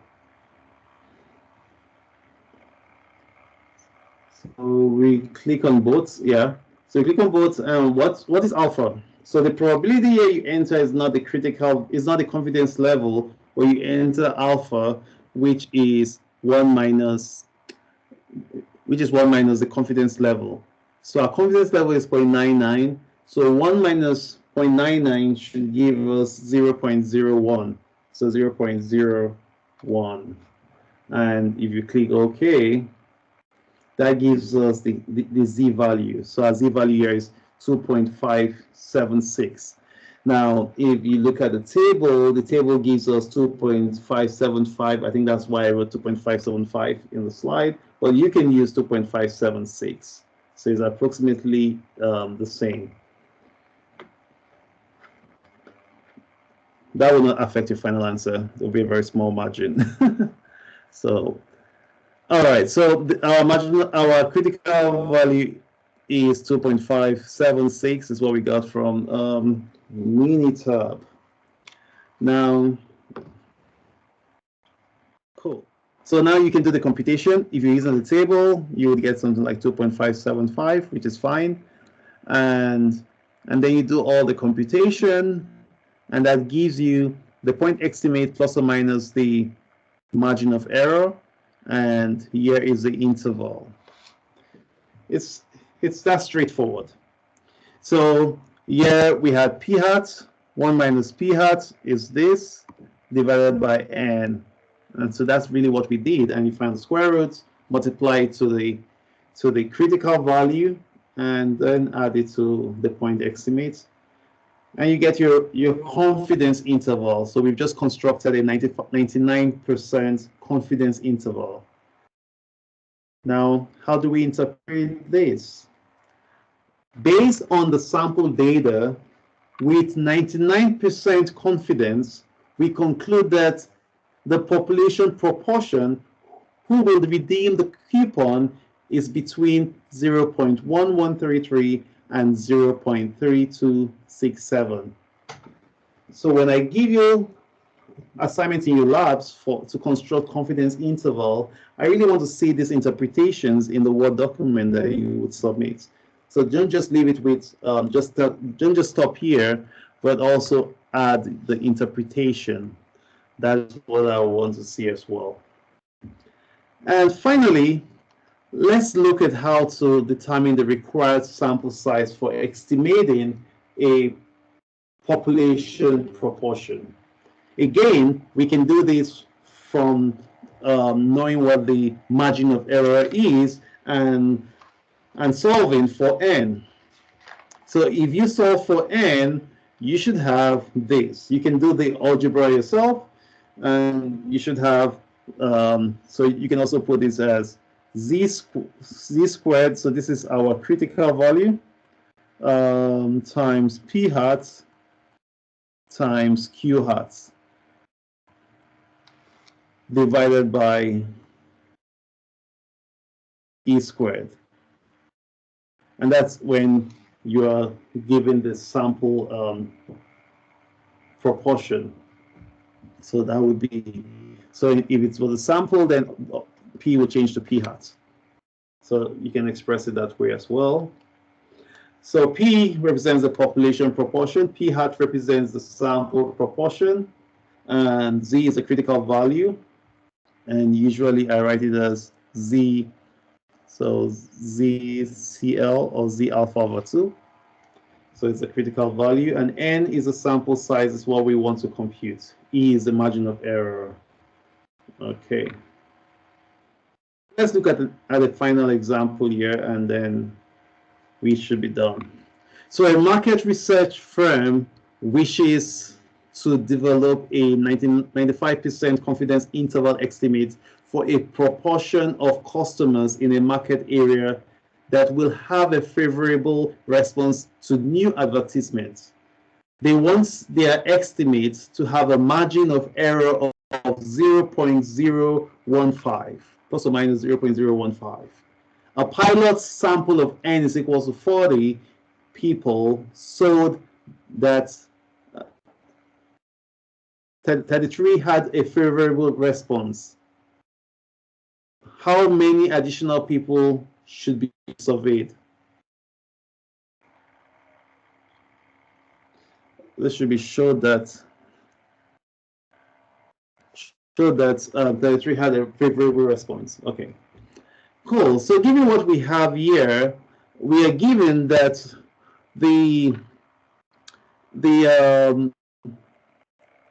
we click on both, yeah. So you click on both, and what is alpha? So the probability here you enter is not the critical, is not the confidence level where you enter alpha, which is one minus the confidence level. So our confidence level is 0.99. So 1 minus 0.99 should give us 0.01. So 0.01. And if you click OK, that gives us the Z value. So our Z value here is 2.576. Now, if you look at the table gives us 2.575. I think that's why I wrote 2.575 in the slide, but you can use 2.576. So it's approximately the same. That will not affect your final answer. There will be a very small margin. So, all right. So our critical value is 2.576 is what we got from Minitab. Now, cool. So now you can do the computation. If you're using the table, you would get something like 2.575, which is fine. And then you do all the computation, and that gives you the point estimate plus or minus the margin of error. And here is the interval. It's that straightforward. So here we had p hat. 1 minus p hat is this divided by n. And so that's really what we did. And you find the square root, multiply it to the critical value, and then add it to the point estimate. And you get your confidence interval. So we've just constructed a 99% confidence interval. Now, how do we interpret this? Based on the sample data, with 99% confidence, we conclude that the population proportion who will redeem the coupon is between 0.1133 and 0.3267. So when I give you assignments in your labs to construct confidence interval, I really want to see these interpretations in the Word document that you would submit. So don't just leave it with don't just stop here, but also add the interpretation. That's what I want to see as well. And finally, let's look at how to determine the required sample size for estimating a population proportion. Again, we can do this from knowing what the margin of error is and solving for n. So if you solve for n, you should have this. You can do the algebra yourself, and you should have, so you can also put this as z squared. So this is our critical value times p hat times q hat divided by e squared. And that's when you are given the sample proportion. So that would be, so if it was a sample, then P will change to P hat. So you can express it that way as well. So P represents the population proportion, P hat represents the sample proportion, and Z is a critical value. And usually I write it as Z, so ZCL or Z alpha over 2. So it's a critical value, and N is a sample size, is what we want to compute. E is the margin of error. Okay. Let's look at the final example here, and then we should be done. So a market research firm wishes to develop a 95% confidence interval estimate for a proportion of customers in a market area that will have a favorable response to new advertisements. They want their estimates to have a margin of error of 0.015, plus or minus 0.015. A pilot sample of N is equal to 40 people showed that 33 had a favorable response. How many additional people should be surveyed? This should be showed that 33 had a favorable response. Okay, cool. So given what we have here, we are given that the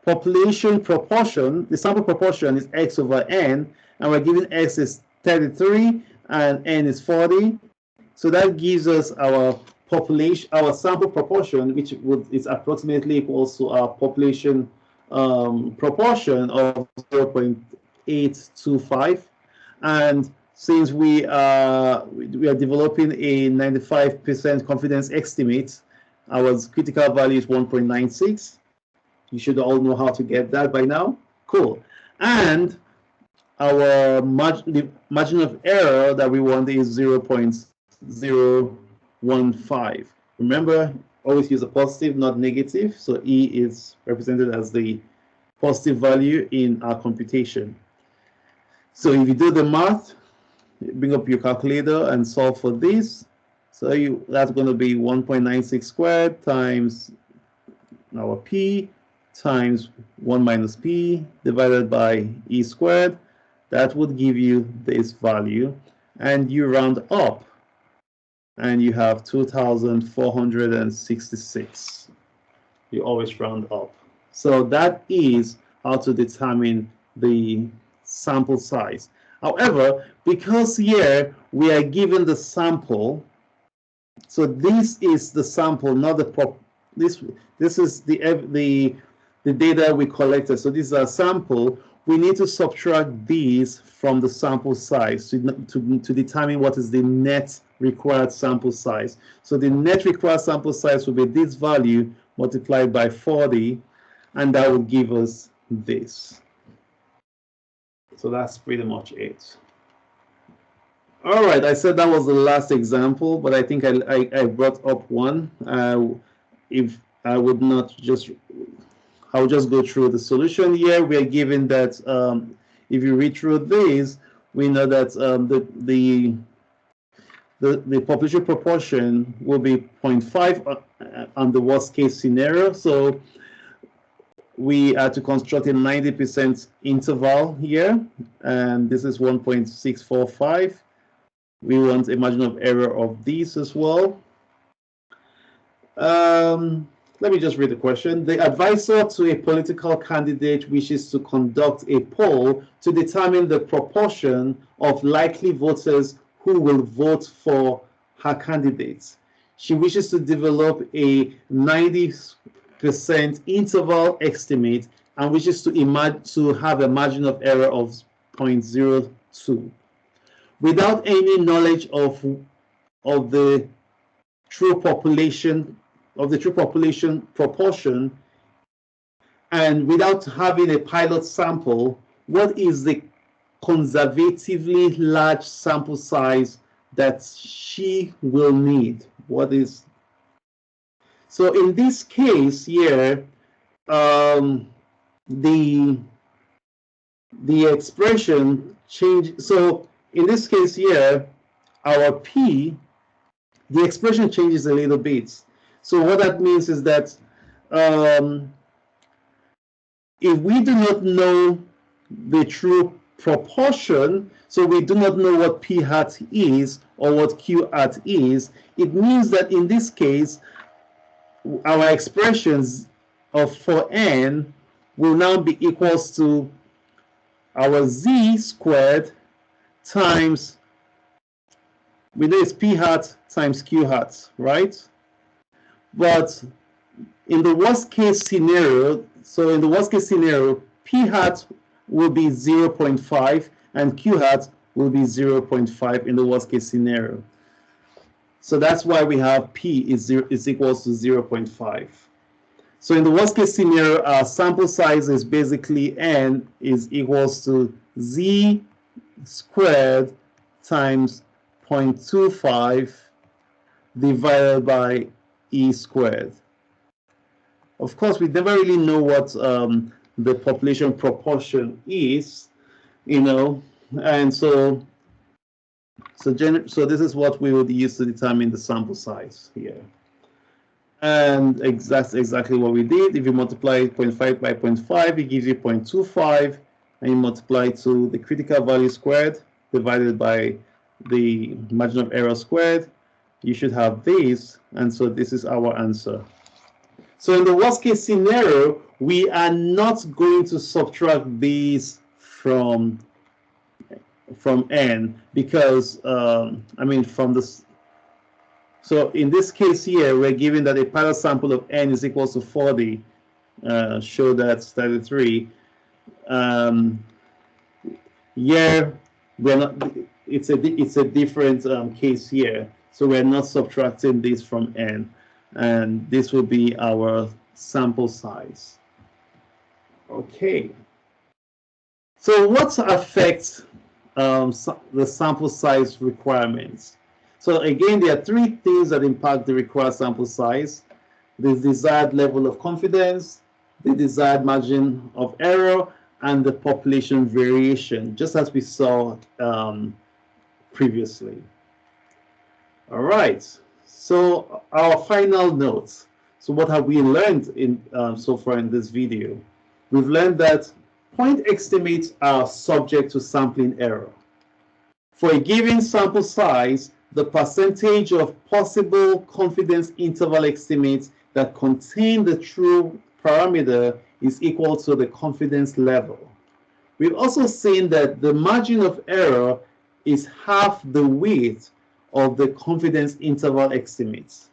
population proportion, the sample proportion is X over N, and we're given X is 33 and N is 40. So that gives us our population, our sample proportion, which is approximately equals to our population proportion of 0.825. And since we are developing a 95% confidence estimate, our critical value is 1.96. You should all know how to get that by now. Cool. And our margin of error that we want is 0.015. Remember, always use a positive, not negative. So E is represented as the positive value in our computation. So if you do the math, bring up your calculator and solve for this. So that's going to be 1.96 squared times our P times 1 minus P divided by E squared. That would give you this value, and you round up, and you have 2,466. You always round up. So that is how to determine the sample size. However, because here we are given the sample, so this is the sample, not the this is the data we collected. So this is our sample. We need to subtract these from the sample size to determine what is the net required sample size. So the net required sample size will be this value multiplied by 40, and that will give us this. So that's pretty much it. All right, I said that was the last example, but I think I brought up one. If I would not just, I'll just go through the solution here. We are given that if you read through this, we know that the population proportion will be 0.5 on the worst case scenario. So we are to construct a 90% interval here, and this is 1.645. We want a margin of error of these as well. Let me just read the question. The advisor to a political candidate wishes to conduct a poll to determine the proportion of likely voters who will vote for her candidates. She wishes to develop a 90% interval estimate and wishes to have a margin of error of 0.02. Without any knowledge of the true population proportion, and without having a pilot sample, what is the conservatively large sample size that she will need? What is, so in this case here, the expression change. So in this case here, our P, the expression changes a little bit. So what that means is that if we do not know the true proportion, so we do not know what P hat is or what Q hat is, it means that in this case, our expressions for n will now be equals to our z squared times, we know it's P hat times Q hat, right? But in the worst case scenario, so in the worst case scenario, P hat will be 0.5 and Q hat will be 0.5 in the worst case scenario. So that's why we have P is equals to 0.5. So in the worst case scenario, our sample size is basically n is equals to z squared times 0.25 divided by e squared. Of course, we never really know what the population proportion is, you know, and so this is what we would use to determine the sample size here. And that's exactly what we did. If you multiply 0.5 by 0.5, it gives you 0.25, and you multiply to the critical value squared divided by the margin of error squared, you should have this, and so this is our answer. So in the worst case scenario, we are not going to subtract these from n because I mean from this. So in this case here, we're given that a pilot sample of n is equal to 40. Show that 33. Here we're not. It's a different case here. So we're not subtracting this from n, and this will be our sample size. Okay. So what affects the sample size requirements? So again, there are three things that impact the required sample size: the desired level of confidence, the desired margin of error, and the population variation, just as we saw previously. All right, so our final notes. So what have we learned in so far in this video? We've learned that point estimates are subject to sampling error. For a given sample size, the percentage of possible confidence interval estimates that contain the true parameter is equal to the confidence level. We've also seen that the margin of error is half the weight of the confidence interval estimates.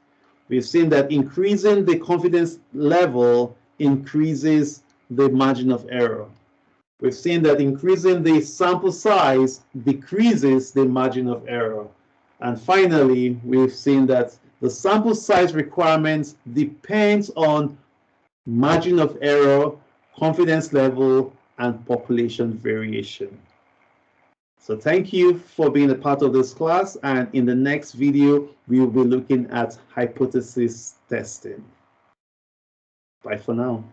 We've seen that increasing the confidence level increases the margin of error. We've seen that increasing the sample size decreases the margin of error. And finally, we've seen that the sample size requirements depends on margin of error, confidence level, and population variation. So thank you for being a part of this class, and in the next video, we will be looking at hypothesis testing. Bye for now.